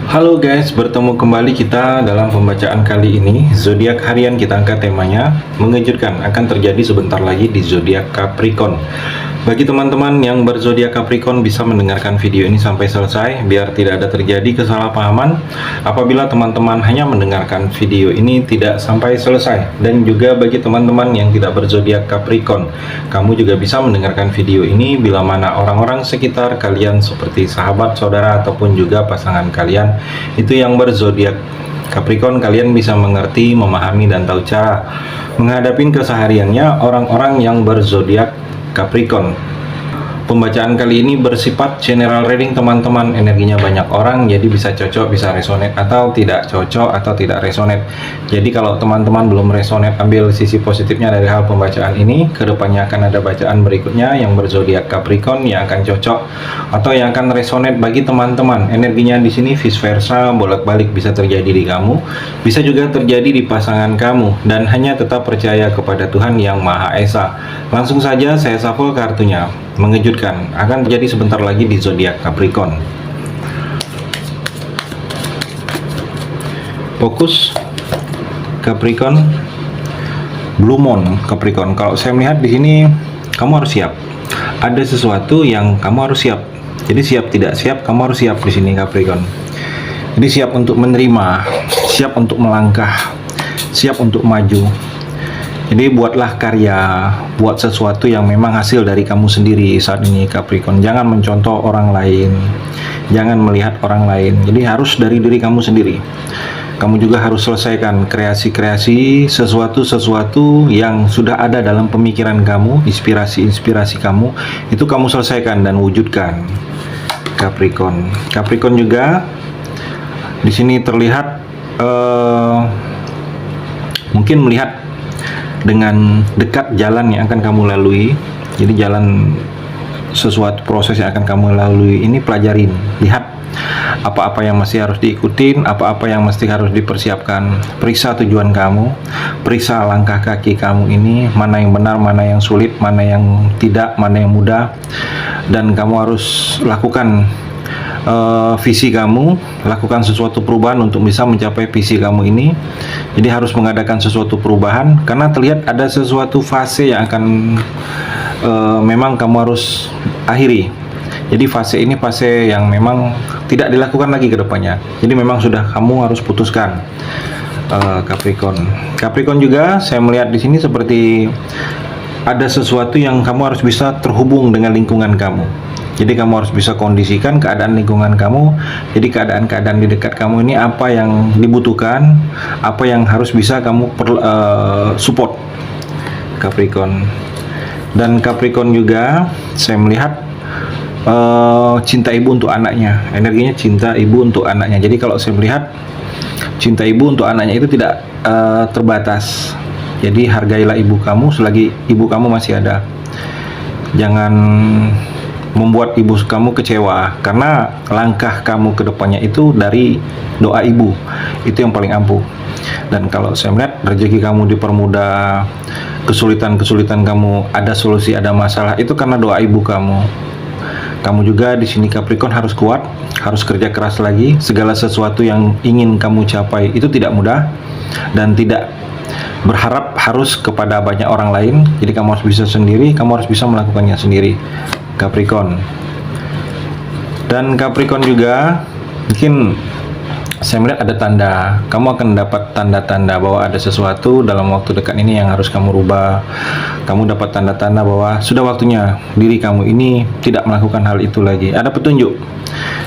Halo guys, bertemu kembali kita dalam pembacaan kali ini. Zodiak harian kita angkat temanya mengejutkan akan terjadi sebentar lagi di zodiak Capricorn. Bagi teman-teman yang berzodiak Capricorn bisa mendengarkan video ini sampai selesai biar tidak ada terjadi kesalahpahaman apabila teman-teman hanya mendengarkan video ini tidak sampai selesai. Dan juga bagi teman-teman yang tidak berzodiak Capricorn, kamu juga bisa mendengarkan video ini bila mana orang-orang sekitar kalian seperti sahabat, saudara ataupun juga pasangan kalian itu yang berzodiak Capricorn, kalian bisa mengerti, memahami dan tahu cara menghadapi kesehariannya orang-orang yang berzodiak Capricorn. Pembacaan kali ini bersifat general reading teman-teman, energinya banyak orang, jadi bisa cocok, bisa resonate, atau tidak cocok, atau tidak resonate. Jadi kalau teman-teman belum resonate, ambil sisi positifnya dari hal pembacaan ini. Kedepannya akan ada bacaan berikutnya yang berzodiak Capricorn yang akan cocok atau yang akan resonate bagi teman-teman. Energinya di sini vice versa, bolak-balik bisa terjadi di kamu, bisa juga terjadi di pasangan kamu, dan hanya tetap percaya kepada Tuhan Yang Maha Esa. Langsung saja saya shuffle kartunya. Mengejutkan akan terjadi sebentar lagi di zodiak Capricorn. Fokus Capricorn, Blue Moon Capricorn. Kalau saya melihat di sini kamu harus siap. Ada sesuatu yang kamu harus siap. Jadi siap tidak siap, kamu harus siap di sini Capricorn. Jadi siap untuk menerima, siap untuk melangkah, siap untuk maju. Jadi buatlah karya, buat sesuatu yang memang hasil dari kamu sendiri saat ini Capricorn. Jangan mencontoh orang lain, jangan melihat orang lain. Jadi harus dari diri kamu sendiri. Kamu juga harus selesaikan kreasi-kreasi sesuatu yang sudah ada dalam pemikiran kamu, inspirasi-inspirasi kamu, itu kamu selesaikan dan wujudkan Capricorn. Capricorn juga di sini terlihat mungkin melihat dengan dekat jalan yang akan kamu lalui. Jadi jalan sesuatu proses yang akan kamu lalui ini pelajarin, lihat apa-apa yang masih harus diikutin, apa-apa yang mesti harus dipersiapkan. Periksa tujuan kamu, periksa langkah kaki kamu ini, mana yang benar, mana yang sulit, mana yang tidak, mana yang mudah. Dan kamu harus lakukan visi kamu, lakukan sesuatu perubahan untuk bisa mencapai visi kamu ini. Jadi harus mengadakan sesuatu perubahan karena terlihat ada sesuatu fase yang akan memang kamu harus akhiri. Jadi fase ini fase yang memang tidak dilakukan lagi ke depannya. Jadi memang sudah kamu harus putuskan Capricorn. Capricorn juga saya melihat di sini seperti ada sesuatu yang kamu harus bisa terhubung dengan lingkungan kamu. Jadi kamu harus bisa kondisikan keadaan lingkungan kamu. Jadi keadaan-keadaan di dekat kamu ini apa yang dibutuhkan, apa yang harus bisa kamu support Capricorn. Dan Capricorn juga saya melihat cinta ibu untuk anaknya. Energinya cinta ibu untuk anaknya. Jadi kalau saya melihat cinta ibu untuk anaknya itu tidak terbatas. Jadi hargailah ibu kamu selagi ibu kamu masih ada. Jangan membuat ibu kamu kecewa karena langkah kamu ke depannya itu dari doa ibu, itu yang paling ampuh. Dan kalau saya melihat rezeki kamu dipermudah, kesulitan-kesulitan kamu ada solusi, ada masalah, itu karena doa ibu kamu. Kamu juga di sini Capricorn harus kuat, harus kerja keras lagi. Segala sesuatu yang ingin kamu capai itu tidak mudah dan tidak berharap harus kepada banyak orang lain. Jadi kamu harus bisa sendiri, kamu harus bisa melakukannya sendiri Capricorn. Dan Capricorn juga mungkin saya melihat ada tanda, kamu akan dapat tanda-tanda bahwa ada sesuatu dalam waktu dekat ini yang harus kamu rubah. Kamu dapat tanda-tanda bahwa sudah waktunya diri kamu ini tidak melakukan hal itu lagi. Ada petunjuk.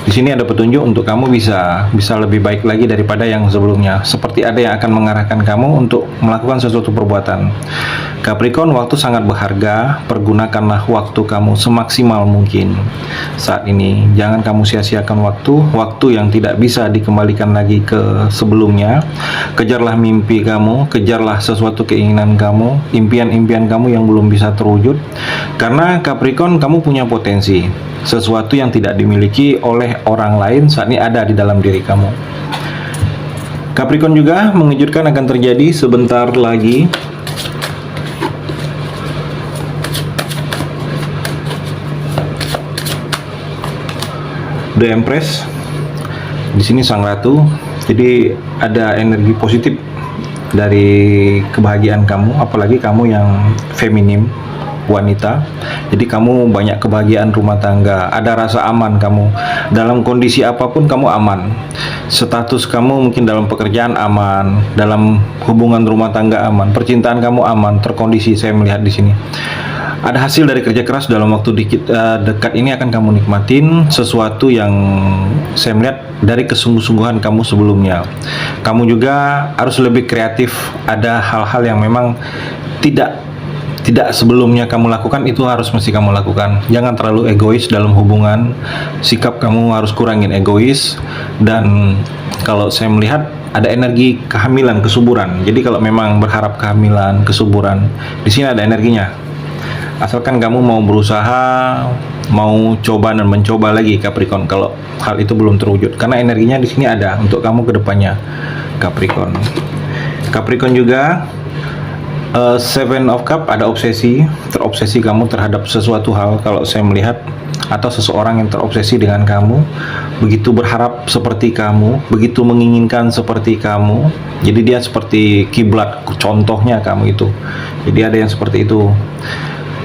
Di sini ada petunjuk untuk kamu bisa lebih baik lagi daripada yang sebelumnya. Seperti ada yang akan mengarahkan kamu untuk melakukan sesuatu perbuatan. Capricorn, waktu sangat berharga. Pergunakanlah waktu kamu semaksimal mungkin saat ini. Jangan kamu sia-siakan waktu yang tidak bisa dikembalikan lagi ke sebelumnya. Kejarlah mimpi kamu, kejarlah sesuatu keinginan kamu, impian-impian kamu yang belum bisa terwujud. Karena Capricorn, kamu punya potensi. Sesuatu yang tidak dimiliki oleh orang lain saat ini ada di dalam diri kamu. Capricorn juga mengejutkan akan terjadi sebentar lagi. The Empress, Di sini sang ratu, jadi ada energi positif dari kebahagiaan kamu, apalagi kamu yang feminim, wanita. Jadi kamu banyak kebahagiaan rumah tangga, ada rasa aman kamu. Dalam kondisi apapun kamu aman. Status kamu mungkin dalam pekerjaan aman, dalam hubungan rumah tangga aman, percintaan kamu aman, terkondisi. Saya melihat di sini. Ada hasil dari kerja keras dalam waktu dekat ini akan kamu nikmatin sesuatu yang saya melihat dari kesungguh-sungguhan kamu sebelumnya. Kamu juga harus lebih kreatif. Ada hal-hal yang memang tidak sebelumnya kamu lakukan, itu harus mesti kamu lakukan. Jangan terlalu egois dalam hubungan. Sikap kamu harus kurangin egois. Dan kalau saya melihat ada energi kehamilan, kesuburan. Jadi kalau memang berharap kehamilan, kesuburan, di sini ada energinya. Asalkan kamu mau berusaha, mau coba dan mencoba lagi Capricorn, kalau hal itu belum terwujud, karena energinya di sini ada untuk kamu ke depannya Capricorn. Capricorn juga Seven of Cup, ada obsesi, terobsesi kamu terhadap sesuatu hal kalau saya melihat, atau seseorang yang terobsesi dengan kamu, begitu berharap seperti kamu, begitu menginginkan seperti kamu. Jadi dia seperti kiblat, contohnya kamu itu. Jadi ada yang seperti itu.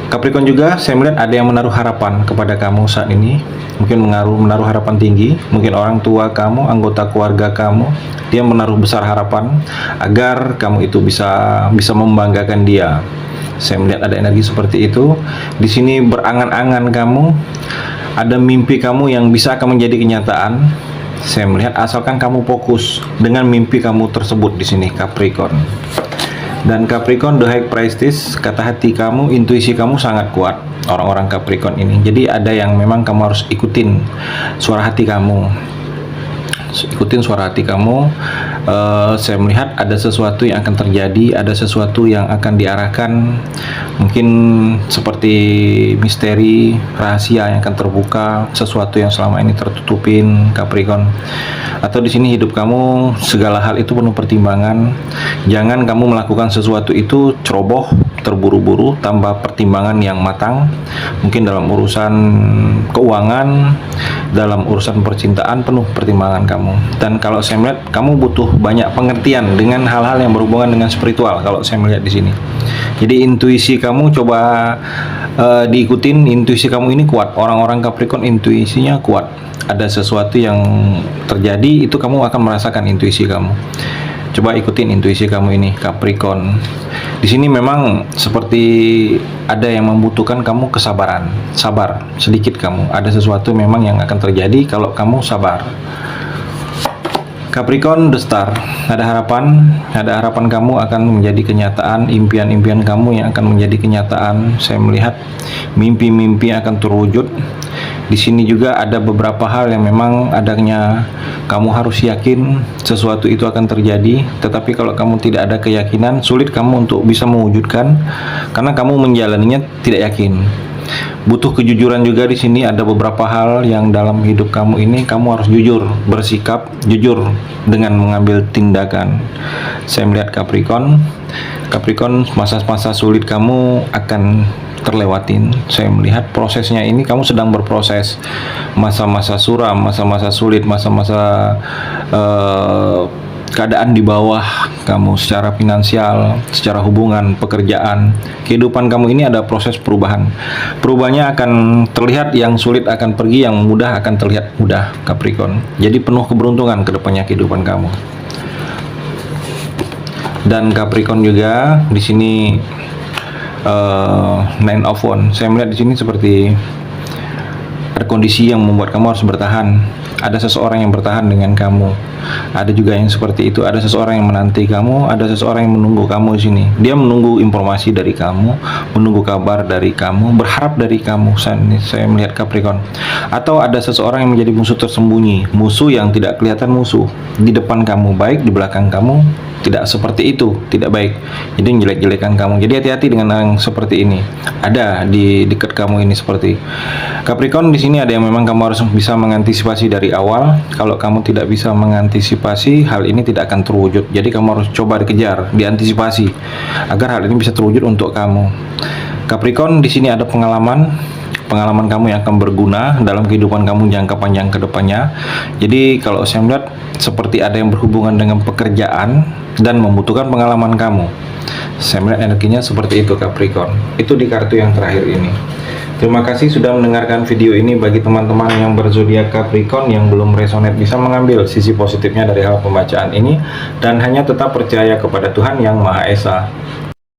Capricorn juga saya melihat ada yang menaruh harapan kepada kamu saat ini, mungkin menaruh harapan tinggi, mungkin orang tua kamu, anggota keluarga kamu, dia menaruh besar harapan agar kamu itu bisa membanggakan dia. Saya melihat ada energi seperti itu. Di sini berangan-angan kamu, ada mimpi kamu yang bisa akan menjadi kenyataan. Saya melihat asalkan kamu fokus dengan mimpi kamu tersebut di sini Capricorn. Dan Capricorn, The High Priestess, kata hati kamu, intuisi kamu sangat kuat orang-orang Capricorn ini. Jadi ada yang memang kamu harus ikutin suara hati kamu. Ikutin suara hati kamu. Saya melihat ada sesuatu yang akan terjadi, ada sesuatu yang akan diarahkan, mungkin seperti misteri, rahasia yang akan terbuka, sesuatu yang selama ini tertutupin Capricorn. Atau di sini hidup kamu segala hal itu penuh pertimbangan. Jangan kamu melakukan sesuatu itu ceroboh, terburu-buru, tanpa pertimbangan yang matang. Mungkin dalam urusan keuangan, dalam urusan percintaan penuh pertimbangan kamu. Dan kalau saya melihat kamu butuh banyak pengertian dengan hal-hal yang berhubungan dengan spiritual kalau saya melihat di sini. Jadi intuisi kamu coba diikutin. Intuisi kamu ini kuat. Orang-orang Capricorn intuisinya kuat. Ada sesuatu yang terjadi, itu kamu akan merasakan intuisi kamu. Coba ikutin intuisi kamu ini Capricorn. Di sini memang seperti ada yang membutuhkan kamu kesabaran. Sabar sedikit kamu. Ada sesuatu memang yang akan terjadi kalau kamu sabar. Capricorn, The Star, ada harapan kamu akan menjadi kenyataan, impian-impian kamu yang akan menjadi kenyataan. Saya melihat mimpi-mimpi akan terwujud. Di sini juga ada beberapa hal yang memang adanya kamu harus yakin sesuatu itu akan terjadi, tetapi kalau kamu tidak ada keyakinan, sulit kamu untuk bisa mewujudkan karena kamu menjalaninya tidak yakin. Butuh kejujuran juga di sini. Ada beberapa hal yang dalam hidup kamu ini kamu harus jujur, bersikap jujur dengan mengambil tindakan. Saya melihat Capricorn, masa-masa sulit kamu akan terlewatin. Saya melihat prosesnya ini kamu sedang berproses. Masa-masa suram, masa-masa sulit, masa-masa keadaan di bawah kamu secara finansial, secara hubungan, pekerjaan, kehidupan kamu ini ada proses perubahan. Perubahannya akan terlihat, yang sulit akan pergi, yang mudah akan terlihat mudah Capricorn. Jadi penuh keberuntungan ke depannya kehidupan kamu. Dan Capricorn juga di sini Nine of Wands. Saya melihat di sini seperti ada kondisi yang membuat kamu harus bertahan. Ada seseorang yang bertahan dengan kamu. Ada juga yang seperti itu. Ada seseorang yang menanti kamu. Ada seseorang yang menunggu kamu di sini. Dia menunggu informasi dari kamu, menunggu kabar dari kamu, berharap dari kamu. Saya melihat Capricorn. Atau ada seseorang yang menjadi musuh tersembunyi, musuh yang tidak kelihatan musuh. Di depan kamu baik, di belakang kamu tidak seperti itu, tidak baik. Jadi menjelek-jelekan kamu. Jadi hati-hati dengan yang seperti ini. Ada di dekat kamu ini seperti Capricorn. Di sini ada yang memang kamu harus bisa mengantisipasi dari awal. Kalau kamu tidak bisa mengantisipasi, hal ini tidak akan terwujud. Jadi kamu harus coba dikejar, diantisipasi agar hal ini bisa terwujud untuk kamu. Capricorn, di sini ada pengalaman pengalaman kamu yang akan berguna dalam kehidupan kamu jangka panjang ke depannya. Jadi kalau saya melihat seperti ada yang berhubungan dengan pekerjaan dan membutuhkan pengalaman kamu. Saya melihat energinya seperti itu Capricorn. Itu di kartu yang terakhir ini. Terima kasih sudah mendengarkan video ini. Bagi teman-teman yang berzodiak Capricorn yang belum resonate, bisa mengambil sisi positifnya dari hal pembacaan ini dan hanya tetap percaya kepada Tuhan Yang Maha Esa.